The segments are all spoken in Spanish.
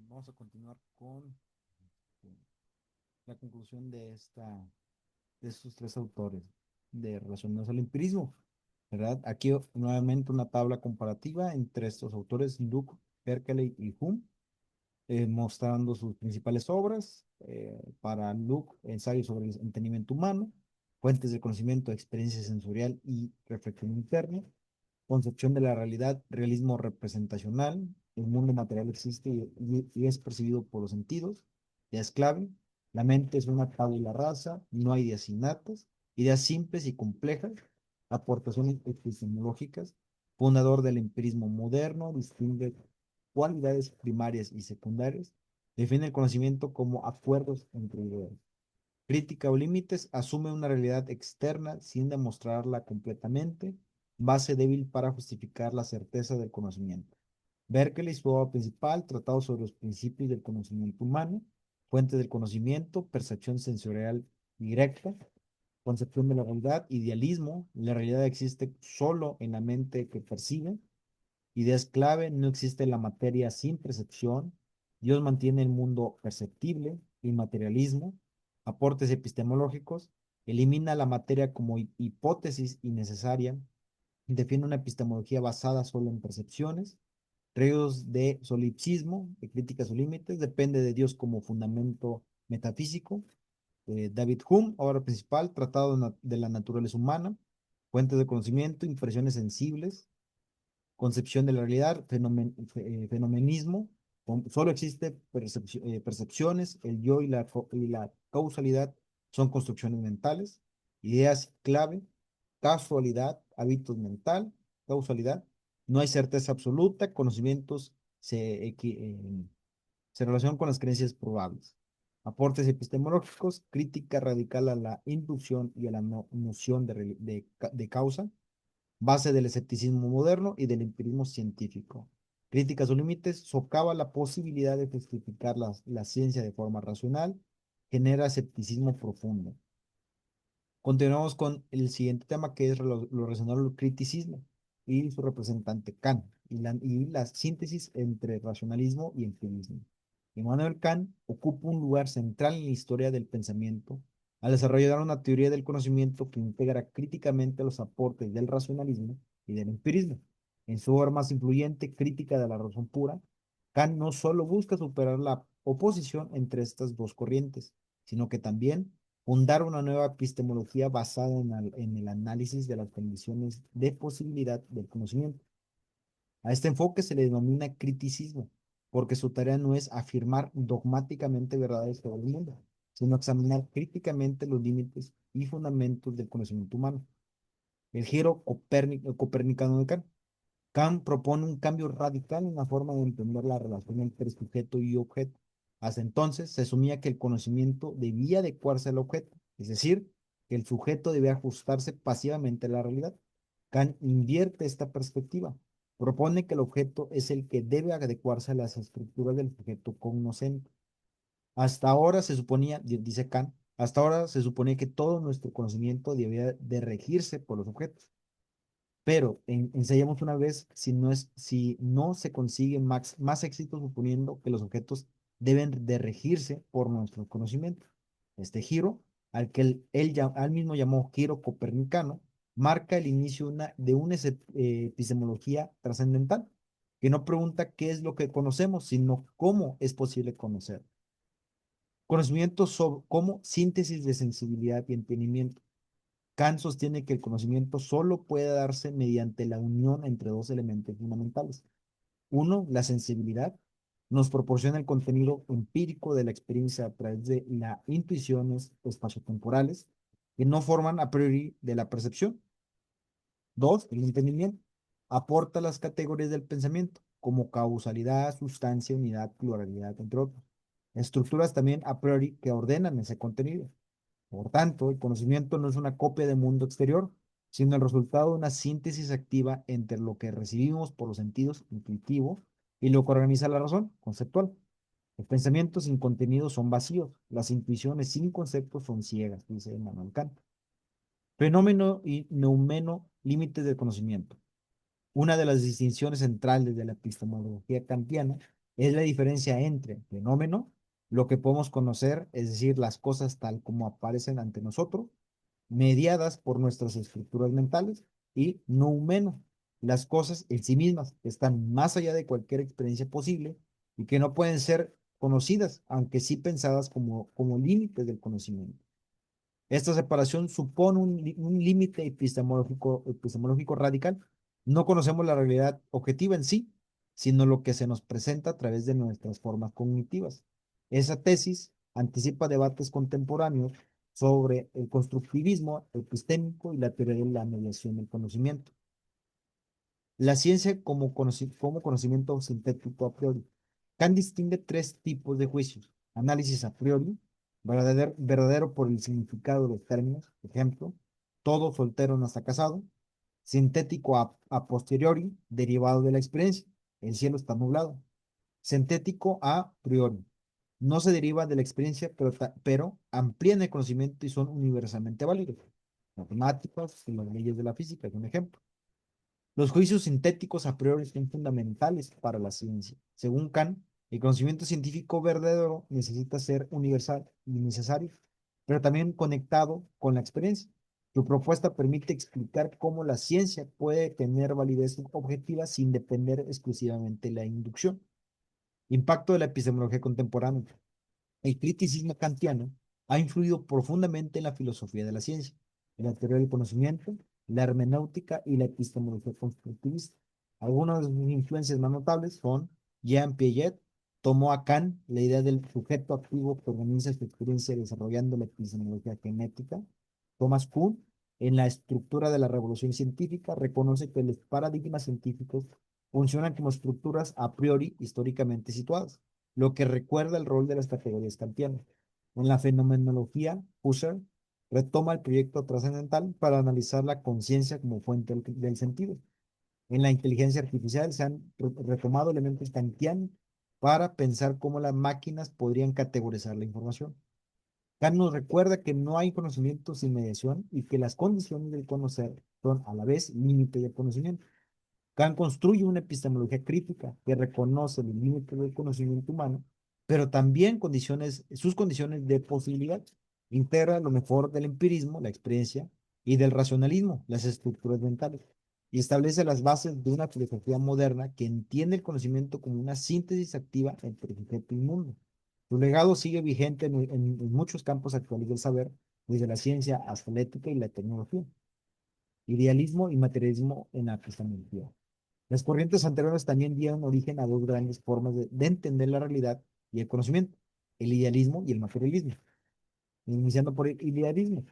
Vamos a continuar con la conclusión de estos tres autores relacionados al empirismo, ¿verdad? Aquí nuevamente una tabla comparativa entre estos autores, Luke, Berkeley y Hume, mostrando sus principales obras. Para Luke, ensayos sobre el entendimiento humano, fuentes de conocimiento, experiencia sensorial y reflexión interna, concepción de la realidad, realismo representacional, el mundo material existe y es percibido por los sentidos, ya es clave, la mente es una tabula rasa, no hay ideas innatas, ideas simples y complejas, aportaciones epistemológicas, fundador del empirismo moderno, distingue cualidades primarias y secundarias, define el conocimiento como acuerdos entre ideas. Crítica o límites, asume una realidad externa sin demostrarla completamente, base débil para justificar la certeza del conocimiento. Berkeley, su obra principal, tratado sobre los principios del conocimiento humano, fuente del conocimiento, percepción sensorial directa, concepción de la realidad, idealismo, la realidad existe solo en la mente que percibe, ideas clave, no existe la materia sin percepción, Dios mantiene el mundo perceptible, inmaterialismo, aportes epistemológicos, elimina la materia como hipótesis innecesaria, defiende una epistemología basada solo en percepciones, ríos de solipsismo, de críticas o límites, depende de Dios como fundamento metafísico. David Hume, obra principal, Tratado de la Naturaleza Humana, fuentes de conocimiento, impresiones sensibles, concepción de la realidad, fenomenismo, solo existe percepciones, el yo y la causalidad son construcciones mentales, ideas clave, casualidad, hábitos mental, causalidad, no hay certeza absoluta, conocimientos se relacionan con las creencias probables. Aportes epistemológicos, crítica radical a la inducción y a la noción de causa, base del escepticismo moderno y del empirismo científico. Críticas o límites, socava la posibilidad de justificar la ciencia de forma racional, genera escepticismo profundo. Continuamos con el siguiente tema que es lo relacionado al criticismo y su representante Kant y la síntesis entre racionalismo y empirismo. Immanuel Kant ocupa un lugar central en la historia del pensamiento al desarrollar una teoría del conocimiento que integra críticamente los aportes del racionalismo y del empirismo. En su obra más influyente, Crítica de la razón pura, Kant no solo busca superar la oposición entre estas dos corrientes, sino que también fundar una nueva epistemología basada en el análisis de las condiciones de posibilidad del conocimiento. A este enfoque se le denomina criticismo, porque su tarea no es afirmar dogmáticamente verdades sobre el mundo, sino examinar críticamente los límites y fundamentos del conocimiento humano. El giro copernicano de Kant. Kant propone un cambio radical en la forma de entender la relación entre sujeto y objeto. Hasta entonces se asumía que el conocimiento debía adecuarse al objeto, es decir, que el sujeto debía ajustarse pasivamente a la realidad. Kant invierte esta perspectiva. Propone que el objeto es el que debe adecuarse a las estructuras del sujeto cognoscente. Hasta ahora se suponía, dice Kant, hasta ahora se suponía que todo nuestro conocimiento debía de regirse por los objetos. Pero ensayamos una vez si no se consigue más éxito suponiendo que los objetos deben de regirse por nuestro conocimiento. Este giro, al que él mismo llamó giro copernicano, marca el inicio de una epistemología trascendental, que no pregunta qué es lo que conocemos, sino cómo es posible conocer. Conocimiento como síntesis de sensibilidad y entendimiento. Kant sostiene que el conocimiento solo puede darse mediante la unión entre dos elementos fundamentales. Uno, la sensibilidad, nos proporciona el contenido empírico de la experiencia a través de las intuiciones espaciotemporales que no forman a priori de la percepción. Dos, el entendimiento, aporta las categorías del pensamiento, como causalidad, sustancia, unidad, pluralidad, entre otros. Estructuras también a priori que ordenan ese contenido. Por tanto, el conocimiento no es una copia del mundo exterior, sino el resultado de una síntesis activa entre lo que recibimos por los sentidos intuitivos y lo que organiza la razón conceptual. Los pensamientos sin contenido son vacíos, las intuiciones sin conceptos son ciegas, dice Immanuel Kant. Fenómeno y noumeno, límites del conocimiento. Una de las distinciones centrales de la epistemología kantiana Es la diferencia entre fenómeno, lo que podemos conocer, es decir, las cosas tal como aparecen ante nosotros, mediadas por nuestras estructuras mentales, y no humano, las cosas en sí mismas, que están más allá de cualquier experiencia posible y que no pueden ser conocidas, aunque sí pensadas como límites del conocimiento. Esta separación supone un límite epistemológico radical. No conocemos la realidad objetiva en sí, sino lo que se nos presenta a través de nuestras formas cognitivas. Esa tesis anticipa debates contemporáneos sobre el constructivismo epistémico y la teoría de la mediación del conocimiento. La ciencia como conocimiento sintético a priori. Kant distingue tres tipos de juicios. Análisis a priori, verdadero por el significado de los términos, por ejemplo, todo soltero no está casado. Sintético a posteriori, derivado de la experiencia, el cielo está nublado. Sintético a priori, no se deriva de la experiencia, pero amplían el conocimiento y son universalmente válidos. Matemáticas y las leyes de la física, es un ejemplo. Los juicios sintéticos a priori son fundamentales para la ciencia. Según Kant, el conocimiento científico verdadero necesita ser universal y necesario, pero también conectado con la experiencia. Su propuesta permite explicar cómo la ciencia puede tener validez objetiva sin depender exclusivamente de la inducción. Impacto de la epistemología contemporánea. El criticismo kantiano ha influido profundamente en la filosofía de la ciencia, en la teoría del conocimiento, la hermenéutica y la epistemología constructivista. Algunas de sus influencias más notables son Jean Piaget, tomó a Kant la idea del sujeto activo que organiza su experiencia desarrollando la epistemología genética. Thomas Kuhn, en la estructura de la revolución científica, reconoce que los paradigmas científicos funcionan como estructuras a priori históricamente situadas, lo que recuerda el rol de las categorías kantianas. En la fenomenología, Husserl retoma el proyecto trascendental para analizar la conciencia como fuente del sentido. En la inteligencia artificial se han retomado elementos kantianos para pensar cómo las máquinas podrían categorizar la información. Kant nos recuerda que no hay conocimiento sin mediación y que las condiciones del conocer son a la vez límite del conocimiento. Kant construye una epistemología crítica que reconoce los límites del conocimiento humano, pero también sus condiciones de posibilidad. Integra lo mejor del empirismo, la experiencia, y del racionalismo, las estructuras mentales, y establece las bases de una filosofía moderna que entiende el conocimiento como una síntesis activa entre sujeto y mundo. Su legado sigue vigente en muchos campos actuales del saber, desde la ciencia hasta la ética y la tecnología. Idealismo y materialismo en la epistemología. Las corrientes anteriores también dieron origen a dos grandes formas de entender la realidad y el conocimiento, el idealismo y el materialismo. Iniciando por el idealismo,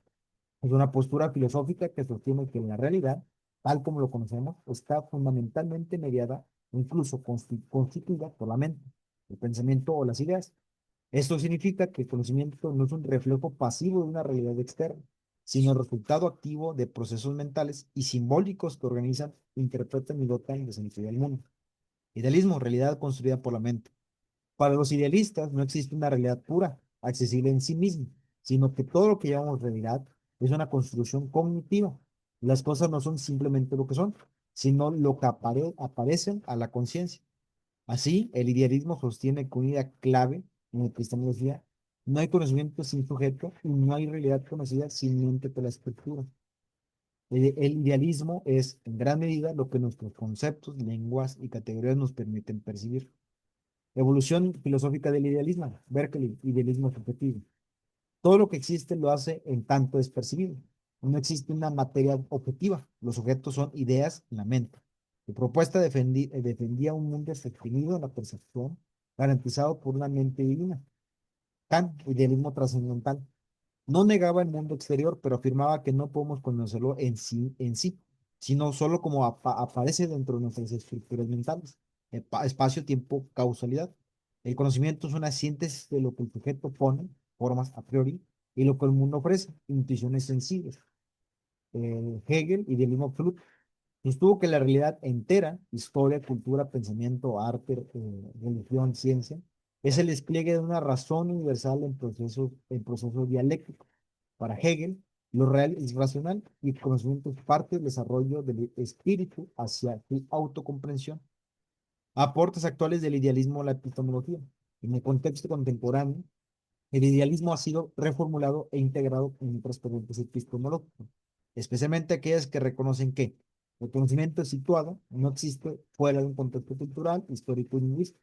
es una postura filosófica que sostiene que la realidad, tal como lo conocemos, está fundamentalmente mediada, incluso constituida por la mente, el pensamiento o las ideas. Esto significa que el conocimiento no es un reflejo pasivo de una realidad externa, sino el resultado activo de procesos mentales y simbólicos que organizan, interpretan y dotan de sentido al mundo. Idealismo, realidad construida por la mente. Para los idealistas no existe una realidad pura, accesible en sí misma, sino que todo lo que llamamos realidad es una construcción cognitiva. Las cosas no son simplemente lo que son, sino lo que aparecen a la conciencia. Así, el idealismo sostiene que una idea clave en la epistemología: no hay conocimiento sin sujeto y no hay realidad conocida sin mente de la estructura. El idealismo es, en gran medida, lo que nuestros conceptos, lenguas y categorías nos permiten percibir. Evolución filosófica del idealismo. Berkeley, idealismo subjetivo. Todo lo que existe lo hace en tanto es percibido. No existe una materia objetiva. Los objetos son ideas en la mente. Su propuesta defendía un mundo sostenido en la percepción, garantizado por una mente divina. Kant, idealismo trascendental. No negaba el mundo exterior, pero afirmaba que no podemos conocerlo en sí, sino solo como aparece dentro de nuestras estructuras mentales. Espacio, tiempo, causalidad. El conocimiento es una síntesis de lo que el sujeto pone, formas a priori, y lo que el mundo ofrece, intuiciones sensibles. Hegel, idealismo absoluto. Sostuvo que la realidad entera, historia, cultura, pensamiento, arte, religión, ciencia, es el despliegue de una razón universal en proceso dialéctico. Para Hegel, lo real es racional y el conocimiento es parte del desarrollo del espíritu hacia su autocomprensión. Aportes actuales del idealismo a la epistemología. En el contexto contemporáneo, el idealismo ha sido reformulado e integrado en otras corrientes epistemológicas, especialmente aquellas que reconocen que el conocimiento es situado, no existe fuera de un contexto cultural, histórico y lingüístico.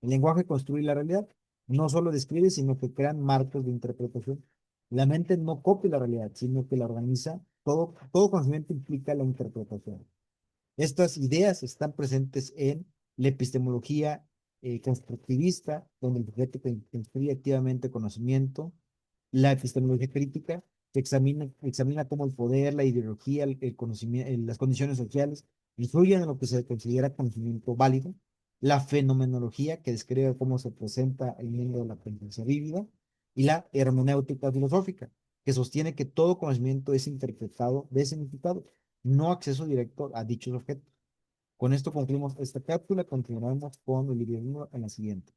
El lenguaje construye la realidad, no solo describe, sino que crean marcos de interpretación. La mente no copia la realidad, sino que la organiza. Todo conocimiento implica la interpretación. Estas ideas están presentes en la epistemología constructivista, donde el sujeto construye activamente conocimiento, la epistemología crítica, que examina cómo el poder, la ideología, el conocimiento, las condiciones sociales influyen en lo que se considera conocimiento válido, la fenomenología, que describe cómo se presenta el mundo de la presencia vívida, y la hermenéutica filosófica, que sostiene que todo conocimiento es interpretado de significado, no acceso directo a dichos objetos. Con esto concluimos esta cápsula, continuaremos con el idealismo en la siguiente.